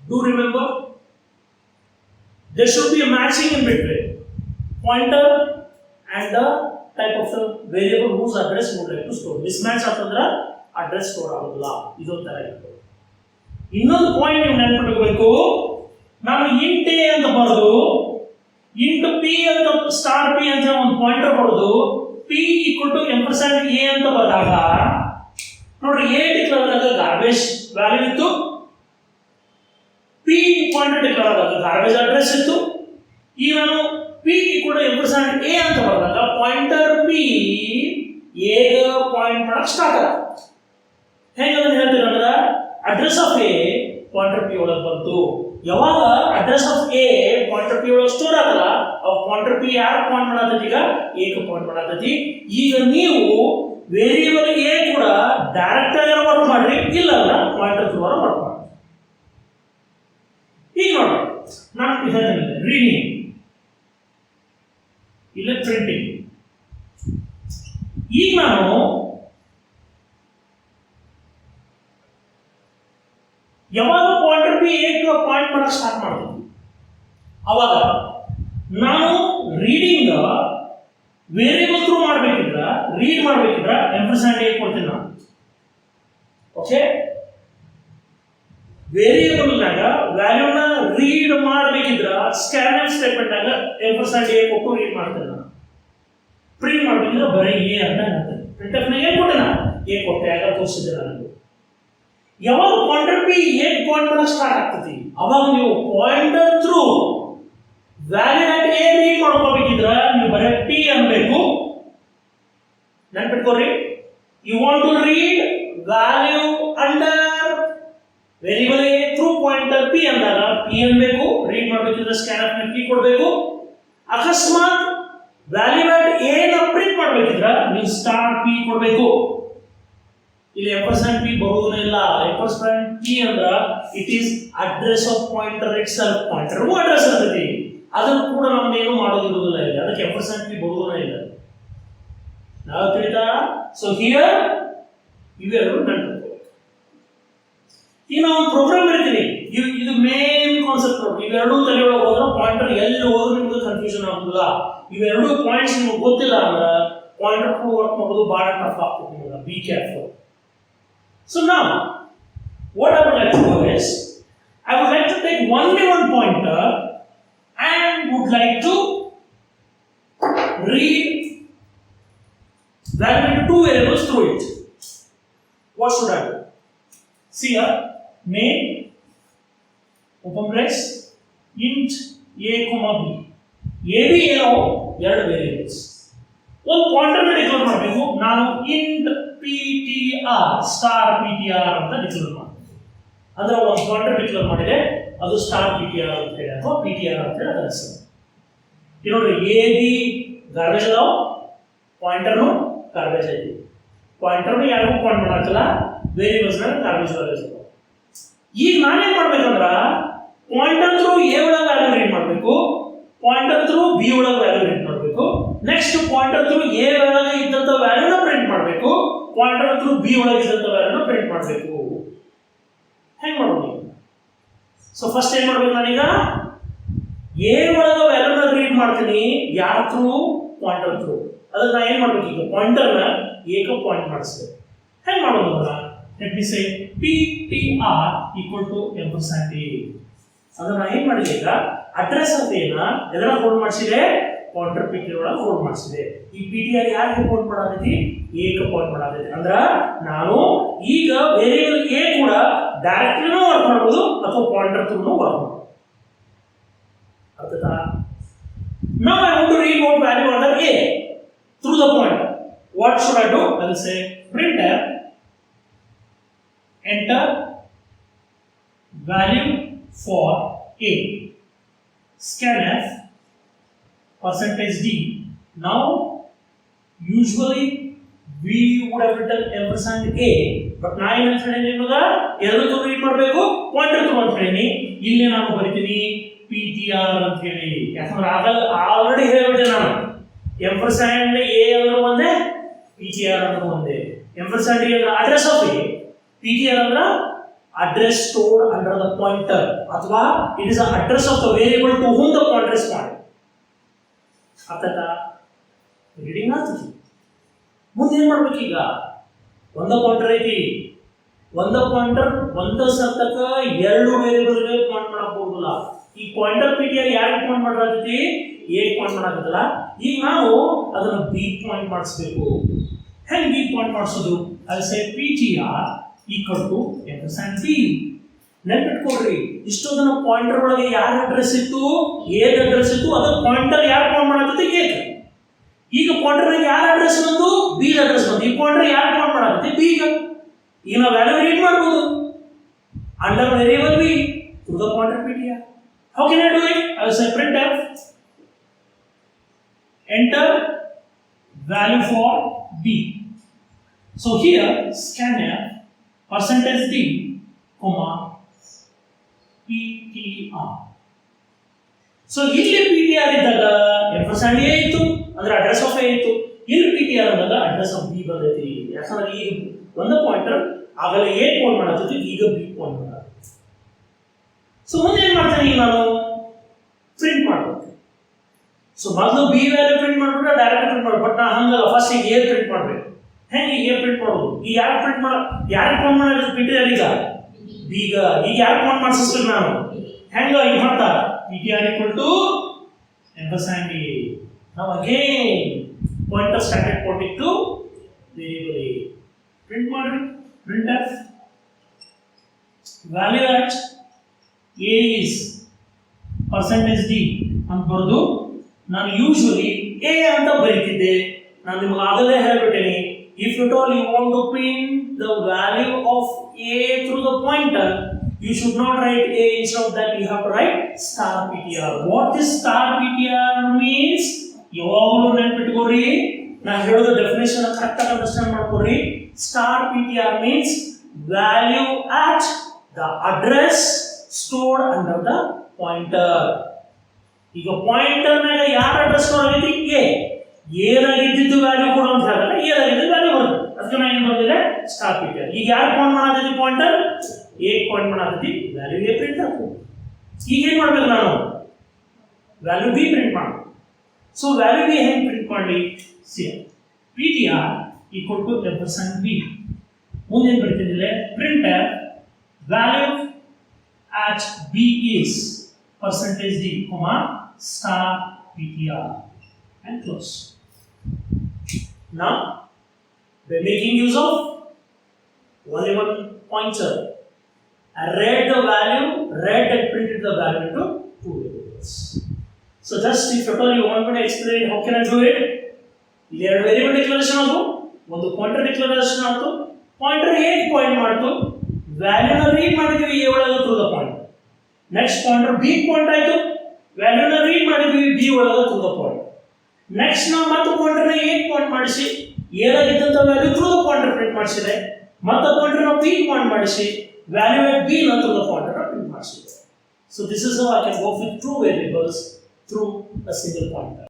Do remember? There should be a matching in between pointer and the type of the variable whose address you would like to store. Mismatch ಅಂತಂದ್ರೆ address store ಆಗೋದಿಲ್ಲ. ಇದೊಂದು ತರ ಇರುತ್ತೆ. ಇನ್ನೊಂದು point ನೀವು ನೆನಪಿಟ್ಕೋಬೇಕು. ನಾನು int a ಅಂತ ಬರೆದು int p ಅಂತ ಸ್ಟಾರ್ p ಅಂತ ಒಂದು ಪಾಯಿಂಟರ್ ಬರೆದು p = a ಅಂತ ಬರೆದಾಗ ನೋಡ್ರಿ a ಡಿಕ್ಲೇರ್ ಆದಾಗ ಗಾರ್ಬೇಜ್ ವ್ಯಾಲ್ಯೂ ಇತ್ತು, p ಪಾಯಿಂಟರ್ ಡಿಕ್ಲೇರ್ ಆದಾಗ ಗಾರ್ಬೇಜ್ ಅಡ್ರೆಸ್ ಇತ್ತು. ಈಗ ನಾನು p = a ಅಂತ ಬರೆದಾಗ ಪಾಯಿಂಟರ್ p a ಗೆ ಪಾಯಿಂಟ್ ಮಾಡಕ್ಕೆ ಸ್ಟಾರ್ಟ್ ಆಗುತ್ತೆ. ಹೇಗೆ ಅದನ್ನ ಹೇಳ್ತೀವಿ ಅಂದ್ರೆ address of a pointer p ಒಳಗೆ ಬಂತು. ಯಾವಾಗ address of a pointer p ಒಳಗೆ ಸ್ಟೋರ್ ಆಗಲ್ಲ ಅವ ಪಾಯಿಂಟರ್ p ಯಾರು ಪಾಯಿಂಟ್ ಮಾಡತೈತಿ, ಈಗ a ಗೆ ಪಾಯಿಂಟ್ ಮಾಡತೈತಿ. ಈಗ ನೀವು ವೇರಿಯೇಬಲ್ a ಕೂಡ ಡೈರೆಕ್ಟ್ ಆಗಿ ವರ್ಕ್ ಮಾಡ್ರಿ, ಇಲ್ಲ ಪಾಯಿಂಟರ್ ಥ್ರೂ ವರ್ಕ್ ಮಾಡಿ. ಈಗ ನೋಡಿ ನಾನು ಹೇಳ್ತೇನೆ ರೀಡಿಂಗ್ ಇಲ್ಲ ಪ್ರಿಂಟಿಂಗ್. ಈಗ ನಾನು ಯಾವಾಗ ಪಾಯಿಂಟರ್ p a ಗೆ ಪಾಯಿಂಟ್ ಮಾಡಕ್ಕೆ ಸ್ಟಾರ್ಟ್ ಮಾಡ್ತೀನಿ ಅವಾಗ ನಾನು ರೀಡಿಂಗ್ ವೇರಿಯೇಬಲ್ ಥ್ರೂ ಮಾಡಬೇಕಿದ್ರ ರೀಡ್ ಮಾಡಬೇಕಿದ್ರ &a ಕೊಡ್ತೀನಿ ನಾನು. ಓಕೆ, ವೇರಿಯೇಬಲ್ ನಾಗ ವ್ಯಾಲ್ಯೂನ ರೀಡ್ ಮಾಡಬೇಕಿದ್ರ ಸ್ಕ್ಯಾನ್ಎಫ್ ಸ್ಟೇಟ್ಮೆಂಟ್ ನಾಗ &a ಕೊಟ್ಟು ರೀಡ್ ಮಾಡ್ತೀನಿ ನಾನು. ಪ್ರಿಂಟ್ ಮಾಡಬೇಕಿದ್ರೆ ಬರೀ a ಅಂತ ಹೇಳ್ತೇನೆ. ಪ್ರಿಂಟ್ಎಫ್ ನಾಗ ಏನು ಕೊಟ್ಟೆ ನಾನು a ಕೊಟ್ಟೆ, ಆಗ ತೋರಿಸಿದ್ದೆ ನಾನು. ಯಾವಾಗ ಪಾಯಿಂಟರ್ p a ಪಾಯಿಂಟ್ ಮಾಡಕ್ಕೆ ಸ್ಟಾರ್ಟ್ ಆಗ್ತೈತಿ ಅವಾಗ ನೀವು pointer through value at a read ಮಾಡ್ಕೋಬೇಕಿದ್ರ ನೀವು ಬರೀ p ಅನ್ಬೇಕು. ನೆನಪಿಟ್ಕೋರಿ, you want to read value under variable a through pointer p ಅಂದಾಗ p ಅನ್ಬೇಕು. ರೀಡ್ ಮಾಡಬೇಕಿದ್ರೆ ಸ್ಕ್ಯಾನ್ಎಫ್ ನ ಕೀ ಕೊಡಬೇಕು. ಅಕಸ್ಮಾತ್ ವ್ಯಾಲ್ಯೂ ಅಟ್ a ನ ಪ್ರಿಂಟ್ ಮಾಡಬೇಕಿದ್ರೆ ನೀವು ಸ್ಟಾರ್ p ಕೊಡಬೇಕು. ಇಲ್ಲಿ &p ಬರುವುದೇ ಇಲ್ಲ. &p ಅಂದ್ರೆ it is address of pointer it self. Pointer address ಇರ್ತೈತಿ, ಅದನ್ನು ಕೂಡ ನಮ್ದೇನು ಮಾಡೋದಿರುವುದಿಲ್ಲ ಇಲ್ಲ, ಅದಕ್ಕೆ &p ಬರುವುದೇ ಇಲ್ಲ. ನಾವು ತಿಳಿತಾ? ಸೊ ಹಿಯರ್ ಇವೆರಡು ನೆನಪಿಟ್ಕೋ. ಈಗ ನಾವು ಒಂದು ಪ್ರೋಗ್ರಾಮ್ ಬರೀತೀವಿ, ಇದು ಮೇನ್ ಕಾನ್ಸೆಪ್ಟ್ ನೋಡಿ. ಇವೆರಡೂ ತಲೆಯೊಳಗೆ ಹೋದ್ರೆ ಪಾಯಿಂಟರ್ ಎಲ್ಲಿ ಹೋದ್ರೂ ನಿಮ್ಗೆ ಕನ್ಫ್ಯೂಷನ್ ಆಗುದಿಲ್ಲ. ಇವೆರಡು ಪಾಯಿಂಟ್ಸ್ ನಿಮ್ಗೆ ಗೊತ್ತಿಲ್ಲ ಅಂದ್ರೆ ಪಾಯಿಂಟರ್ ಕೂಡ ವರ್ಕ್ ಮಾಡೋದು ಬಹಳ ಟಫ್ ಆಗ್ತದೆ ನಿಮಗೆ. Be careful. So now, what I would like to do is, I would like to take only one pointer and would like to read value into two variables through it. What should I do? See here, main open brace int a comma b. a b ಏನೋ ಎರಡು variables. ಒಂದು pointer ನ declare ಮಾಡಬೇಕು. ನಾನು int ptr star ptr ಅಂತ declare ಮಾಡ್ತೀನಿ. ಅಂದ್ರೆ ಒಂದು ಪಾಯಿಂಟರ್ ಡಿಕ್ಲೇರ್ ಮಾಡಿದೆ, ಅದು ಸ್ಟಾರ್ ptr ಅಂತ ಹೇಳಿ ಅಥವಾ ptr ಅಂತ ಹೇಳಿ ಅದರ ಹೆಸರು. ಈಗ ನೋಡ್ರಿ a b ಗಾರ್ಬೇಜ್ ಅದಾವ, ಪಾಯಿಂಟರ್ನು ಗಾರ್ಬೇಜ್ ಐತಿ. ಪಾಯಿಂಟರ್ನು ಯಾರಿಗೂ ಪಾಯಿಂಟ್ ಮಾಡಾಕಲ್ಲ, ವೇರಿಯೇಬಲ್ಸ್ ನ ಗಾರ್ಬೇಜ್ ವ್ಯಾಲ್ಯೂಸ್ ಅದಾವ. ಈಗ ನಾನೇನ್ ಮಾಡ್ಬೇಕಂದ್ರ ಪಾಯಿಂಟರ್ ಥ್ರೂ a ಒಳಗೆ ವ್ಯಾಲ್ಯೂ ರೀಡ್ ಮಾಡಬೇಕು, ಪಾಯಿಂಟರ್ ಥ್ರೂ b ಒಳಗೆ ವ್ಯಾಲ್ಯೂ ರೀಡ್ ಮಾಡಬೇಕು. ನೆಕ್ಸ್ಟ್ ಪಾಯಿಂಟರ್ ಥ್ರೂ a ಒಳಗೆ ಇದ್ದಂತ ವ್ಯಾಲ್ಯೂನ ಪ್ರಿಂಟ್ ಮಾಡಬೇಕು, ಪಾಯಿಂಟರ್ ಥ್ರೂ b ಒಳಗೆ ಇದ್ದಂತ ವ್ಯಾಲ್ಯೂನ ಪ್ರಿಂಟ್ ಮಾಡಬೇಕು. ಹೆಂಗ್ ಮಾಡೋದು? ಸೊ ಫಸ್ಟ್ ಏನ್ ಮಾಡ್ಬೇಕು, ನಾನೀಗ a ಒಳಗೆ ವ್ಯಾಲ್ಯೂನ ರೀಡ್ ಮಾಡ್ತೀನಿ. ಯಾರ ಥ್ರೂ? Pointer through. ಅದನ್ನ ನಾ ಏನ್ ಮಾಡ್ಬೇಕು, ಈಗ ಪಾಯಿಂಟರ್ನ a ಗೆ ಪಾಯಿಂಟ್ ಮಾಡಿಸ್ಬೇಕು. ಹೆಂಗ್ ಮಾಡೋದು ಅಂದ್ರೆ let me say ptr = &a. ಅದನ್ನ ಏನ್ ಮಾಡಿದೆ, ಈಗ ಅಡ್ರೆಸ್ ಆಫ್ a ನ ಎಲ್ಲರ ಹೋಲ್ಡ್ ಮಾಡಿಸಿದೆ, ಪಾಯಿಂಟರ್ p ಒಳಗೆ ಹೋಲ್ಡ್ ಮಾಡಿಸಿದೆ. ಈ ptr ಯಾರಿಗೆ ಪಾಯಿಂಟ್ ಮಾಡತೈತಿ? a ಗೆ ಪಾಯಿಂಟ್ ಮಾಡತೈತಿ. ಅಂದ್ರ ನಾನು ಈಗ ವೇರಿಯೇಬಲ್ a ಕೂಡ ಡೈರೆಕ್ಟ್ಲಿನೂ ವರ್ಕ್ ಮಾಡಬಹುದು ಅಥವಾ ಪಾಯಿಂಟರ್ ಥ್ರೂನೂ ವರ್ಕ್ ಮಾಡಬಹುದು. ಅರ್ಥತಾ? Now I want to read what value under a through the pointer. What should I do? I will say printf enter value for a scanf %d. Now usually we would have written &a, but now ಏನು ಅಂತ ಹೇಳಿ ನಿಮಗೆ ಎರಡು read ಮಾಡಬೇಕು, pointer through ಅಂತ ಹೇಳಿ ಇಲ್ಲಿ ನಾನು ಬರಿತೀನಿ ptr ಅಂತ ಹೇಳಿ. ಯಾಕಂದ್ರೆ ಆಲ್ರೆಡಿ ಹೇಳಿಬಿಟ್ಟೆ ನಾನು &a ಅಂದ್ರೆ ಒಂದೇ, ptr ಅಂದ್ರೆ ಒಂದೇ. &a ಅಂದ್ರೆ ಅಡ್ರೆಸ್ ಆಫ್ a, ptr ಅಂದ್ರೆ address stored under the pointer ಅಥವಾ it is the address of the variable to whom the pointer is pointed. ಅರ್ಥಾಯ್ತಾ? ರೀಡಿಂಗ್ ಆಗ್ತದೆ. ಮುಂದೆ ಏನು ಮಾಡ್ಬೇಕು ಈಗ? ಒಂದು ಪಾಯಿಂಟರ್ ಐತಿ, ಒಂದು ಪಾಯಿಂಟರ್ ಒಂದು ಸತಕ ಎರಡು ವೇರಿಯೇಬಲ್ಗೆ ಪಾಯಿಂಟ್ ಮಾಡಬಹುದಿಲ್ಲ. ಈ ಪಾಯಿಂಟರ್ ಪಿಟಿಆರ್ ಯಾರಿಗೆ ಪಾಯಿಂಟ್ ಮಾಡಲಾಗ್ತೈತಿ? ಎ ಪಾಯಿಂಟ್ ಮಾಡಾಕತ್ತಲ್ಲ. ಈಗ ನಾವು ಅದನ್ನು ಬಿ ಪಾಯಿಂಟ್ ಮಾಡಿಸ್ಬೇಕು. ಹೆಂಗೆ ಬಿ ಪಾಯಿಂಟ್ ಮಾಡಿಸೋದು? ಅದು say PTR equal to F B. ನೆನ್ಪಿಟ್ಕೊಡ್ರಿ, ಇಷ್ಟೊಂದನ್ನ ಪಾಯಿಂಟರ್ ಒಳಗೆ ಯಾರ ಅಡ್ರೆಸ್ ಇತ್ತು? ಎ ಅಡ್ರೆಸ್ ಇತ್ತು. ಅದು ಪಾಯಿಂಟರ್ ಯಾರು ಪಾಯಿಂಟ್ ಮಾಡಾಕತ್ತೆ? ಎ. ಈಗ ಪಾಯಿಂಟರ್ ಯಾರ ಅಡ್ರೆಸ್ ಬಂತು? ಬಿ ಅಡ್ರೆಸ್ ಬಂತು. ಈ ಪಾಯಿಂಟರ್ ಯಾರು ಪಾಯಿಂಟ್ ಮಾಡಾಕತ್ತೆ? ಬಿ. ಈಗ ನಾವು ವ್ಯಾಲ್ಯೂ ರೀಡ್ ಮಾಡ್ಬೋದು under variable B to the pointer PTR. How can I do it? I will say printf enter value for b. So here scanf %d comma ptr. So ಇಲ್ಲಿ ptr ಇದ್ದಾಗ F A ಇತ್ತು ಅಂದ್ರೆ address of A ಇತ್ತು. ಇಲ್ಲಿ ptr ಅಂದಾಗ address of B ಬಂದೈತಿ. ಯಾಕಂದ್ರೆ ಈಗ ಒಂದು ಪಾಯಿಂಟರ್ ಆಗಲೇ ಎ ಪಾಯಿಂಟ್ ಮಾಡತ್ತಿತ್ತು, ಈಗ ಬಿ ಪಾಯಿಂಟ್ ಮಾಡ. ಸೊ ಮುಂದೆ ಏನು ಮಾಡ್ತೇನೆ? ಈಗ ನಾನು ಪ್ರಿಂಟ್ ಮಾಡಬೇಕು. ಸೊ ಮೊದಲು ಬಿ ವ್ಯಾಲ್ಯೂ ಪ್ರಿಂಟ್ ಮಾಡ್ಬಿಟ್ರೆ ಡೈರೆಕ್ಟ್ ಪ್ರಿಂಟ್ ಮಾಡ್ಬೇಕು. ಬಟ್ ನಾ ಹಂಗಲ್ಲ, ಫಸ್ಟ್ ಈಗ ಎ ಪ್ರಿಂಟ್ ಮಾಡಬೇಕು. ಹೆಂಗೆ ಎ ಪ್ರಿಂಟ್ ಮಾಡೋದು? ಈಗ ಯಾರು ಪ್ರಿಂಟ್ ಮಾಡ, ಯಾರಿಗೆ ಪಾಯಿಂಟ್ ಮಾಡೋದು? ಪಿಟಿಆರ್ ಈಗ ಬೀಗ. ಈಗ ಯಾರು ಪಾಯಿಂಟ್ ಮಾಡಿಸ್ಬೇಕು ನಾನು? ಹೆಂಗ ಈಗ ಮಾಡ್ತಾ PTR equal to F A. ನಾವು again pointer started pointing to variable A. Print ಮಾಡಿ printf value at a is %d ಅಂತ ಬರೆದು ನಾನು ಯೂಶುವಲಿ a ಅಂತ ಬರೀತಿದ್ದೆ. ನಾನು ನಿಮಗೆ ಆಗಲೇ ಹೇಳ್ಬಿಟ್ಟೇನೆ, if at all you want to print the value of a through the pointer, you should not write a. Instead of that you have to write star ptr. What is star ptr means? ಯಾವಾಗಲೂ ನೆನಪಿಟ್ಕೋರಿ, ನಾನು ಹೇಳೋದು definition correct ಆಗಿ understand ಮಾಡ್ಕೋರಿ. Star PTR means value at the address stored under the pointer. ಈಗ pointer ನಾಗ ಯಾರ address store ಆಗೈತಿ? A. ಏನಾಗ ಇದ್ದಿದ್ದು ವ್ಯಾಲ್ಯೂ ಕೊಡು ಅಂತ ಹೇಳಿದ್ರೆ ಏನಾಗಿದ್ದು ವ್ಯಾಲ್ಯೂ ಬರುತ್ತೆ. ಅದಕ್ಕೆ ನಾನು ಏನು ಬಂದಿದೆ? Star PTR. ಈಗ ಯಾರು ಪಾಯಿಂಟ್ ಮಾಡಾಕತ್ತಿ? ಪಾಯಿಂಟರ್ ಎ ಪಾಯಿಂಟ್ ಮಾಡಾಕತ್ತಿ, ವ್ಯಾಲ್ಯೂ ಎ ಪ್ರಿಂಟ್ ಆಗ್ತದೆ. ಈಗ ಏನು ಮಾಡ್ಬೇಕು ನಾನು? ವ್ಯಾಲ್ಯೂ ಬಿ ಪ್ರಿಂಟ್ ಮಾಡಬೇಕು. ಸೊ ವ್ಯಾಲ್ಯೂ ಬಿ ಹೆಂಗೆ ಪ್ರಿಂಟ್ ಮಾಡಲಿ? C PTR equal to %b. ಮುಂದೆ ಏನು ಬರೀತಿದ್ದಿಲ್ಲ? printf value at b is %d comma star ptr and close. Now by making use of only one pointer, I read the value, read and printed the value into two variables. So just if at all you want me to explain how can I do it? ಇಲ್ಲಿ ಎರಡು variable declaration ಆಯ್ತು, ಒಂದು pointer declaration ಆಯ್ತು. Pointer ಹೇಗೆ point ಮಾಡ್ತು? ವ್ಯಾಲ್ಯೂನ read ಮಾಡಿದ್ವಿ A ಒಳಗೆ through the point. Next pointer B point ಆಯ್ತು, ವ್ಯಾಲ್ಯೂನ ರೀಡ್ ಮಾಡಿದ್ವಿ ಬಿ ಒಳಗೆ ಥ್ರೂ ದ ಪಾಯಿಂಟ್. ನೆಕ್ಸ್ಟ್ ನಾವು ಮತ್ತೆ ಪಾಯಿಂಟರ್ನ ಎ ಪಾಯಿಂಟ್ ಮಾಡಿಸಿ ಏನಾಗಿದ್ದಂತ value through the pointer print ಮಾಡಿಸಿದೆ. ಮತ್ತೆ ಪಾಯಿಂಟರ್ನ ಬಿ ಪಾಯಿಂಟ್ ಮಾಡಿಸಿ ವ್ಯಾಲ್ಯೂ at b ನ ಥ್ರೂ ದ ಪಾಯಿಂಟರ್ ಪ್ರಿಂಟ್ ಮಾಡಿಸಿದೆ. So this is how I can work with two variables through a single pointer.